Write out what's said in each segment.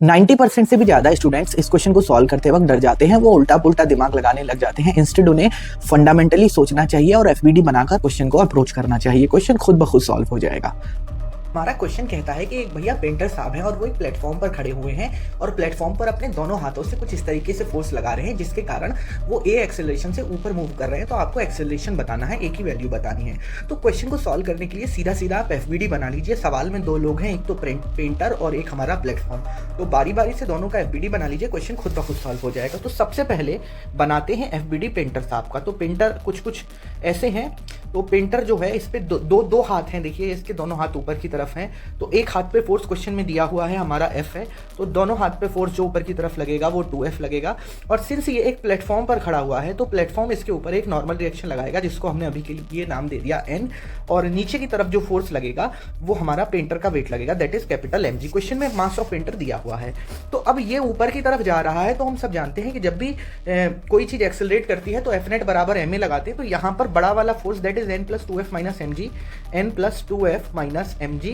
90% से भी ज़्यादा स्टूडेंट्स इस क्वेश्चन को सॉल्व करते वक्त डर जाते हैं, वो उल्टा पुल्टा दिमाग लगाने लग जाते हैं। इंस्टेड उन्हें फंडामेंटली सोचना चाहिए और एफबीडी बनाकर क्वेश्चन को अप्रोच करना चाहिए। क्वेश्चन खुद ब खुद सॉल्व हो जाएगा। हमारा क्वेश्चन कहता है कि एक भैया पेंटर साहब हैं और वो एक प्लेटफॉर्म पर खड़े हुए हैं और प्लेटफॉर्म पर अपने दोनों हाथों से कुछ इस तरीके से फोर्स लगा रहे हैं जिसके कारण वो ए एक्सेलरेशन से ऊपर मूव कर रहे हैं। तो आपको एक्सेलरेशन बताना है, एक ही वैल्यू बतानी है। तो क्वेश्चन को सॉल्व करने के लिए सीधा सीधा आप एफबीडी बना लीजिए। सवाल में दो लोग हैं, एक तो पेंटर और एक हमारा प्लेटफॉर्म। तो बारी बारी से दोनों का एफबीडी बना लीजिए, क्वेश्चन खुद ब खुद सॉल्व हो जाएगा। तो सबसे पहले बनाते हैं एफबीडी पेंटर साहब का। तो पेंटर कुछ ऐसे हैं। तो पेंटर जो है इस पे दो हाथ हैं, देखिए इसके दोनों हाथ ऊपर की तरफ हैं। तो एक हाथ पे फोर्स क्वेश्चन में दिया हुआ है हमारा F है, तो दोनों हाथ पे फोर्स जो ऊपर की तरफ लगेगा वो 2F लगेगा। और सिंस ये एक प्लेटफॉर्म पर खड़ा हुआ है तो प्लेटफॉर्म इसके ऊपर एक नॉर्मल रिएक्शन लगाएगा जिसको हमने अभी के लिए नाम दे दिया N। और नीचे की तरफ जो फोर्स लगेगा वो हमारा पेंटर का वेट लगेगा, that is capital mg। Question में मास ऑफ पेंटर दिया हुआ है। तो अब ये ऊपर की तरफ जा रहा है, तो हम सब जानते हैं कि जब भी कोई चीज एक्सेलरेट करती है तो F नेट बराबर ma लगाते हैं। तो यहाँ पर बड़ा वाला force that is n + 2F - mg, n + 2F - mg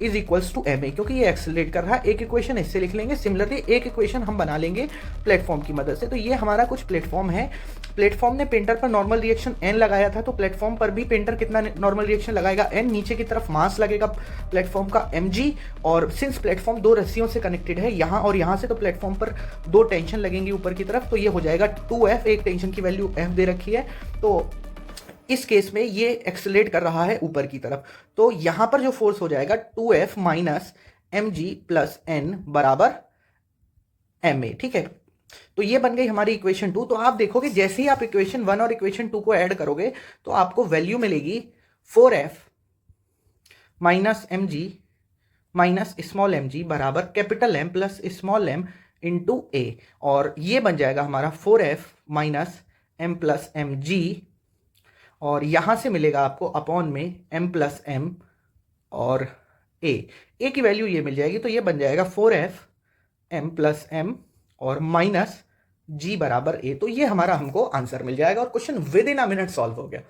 is equals to ma, क्योंकि ये एक्सेलरेट कर रहा है। एक इक्वेशन इससे लिख लेंगे, सिमिलरली एक इक्वेशन हम बना लेंगे प्लेटफॉर्म की मदद से। तो ये हमारा कुछ प्लेटफॉर्म है। प्लेटफॉर्म ने पेंटर पर नॉर्मल रिएक्शन n लगाया था, तो प्लेटफॉर्म पर भी पेंटर कितना नॉर्मल रिएक्शन लगाएगा n। नीचे की तरफ मास लगेगा प्लेटफॉर्म का mg। और सिंस प्लेटफॉर्म दो रस्सियों से कनेक्टेड है यहाँ और यहाँ से, तो प्लेटफॉर्म पर दो टेंशन लगेंगी ऊपर की तरफ। तो ये हो जाएगा 2F, एक टेंशन की वैल्यू F दे रखी है। तो इस केस में ये एक्सेलरेट कर रहा है ऊपर की तरफ। तो यहां पर जो फोर्स हो जाएगा 2F - mg + n बराबर ma, ठीक है। तो ये बन गई हमारी इक्वेशन 2। तो आप देखोगे जैसे ही आप इक्वेशन 1 और इक्वेशन 2 को ऐड करोगे तो आपको वैल्यू मिलेगी 4F - mg - स्मॉल mg बराबर capital M + small m × a। और ये बन जाएगा हमारा 4F - m + mg, और यहां से मिलेगा आपको अपॉन में m + m और a की वैल्यू ये मिल जाएगी। तो ये बन जाएगा 4F m + m और -g बराबर a। तो ये हमारा हमको आंसर मिल जाएगा और question with in a minute solve हो गया।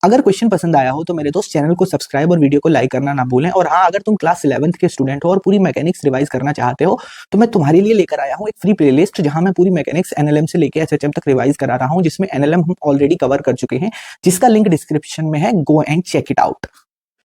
अगर क्वेश्चन पसंद आया हो तो मेरे दोस्त चैनल को सब्सक्राइब और वीडियो को लाइक करना ना भूलें। और हाँ, अगर तुम क्लास 11th के स्टूडेंट हो और पूरी मैकेनिक्स रिवाइज करना चाहते हो तो मैं तुम्हारे लिए लेकर आया हूँ एक फ्री प्लेलिस्ट जहां मैं पूरी मैकेनिक्स NLM से लेकर SHM तक रिवाइज करा रहा हूँ, जिसमें NLM हम ऑलरेडी कवर कर चुके हैं, जिसका लिंक डिस्क्रिप्शन में है। Go and check it out.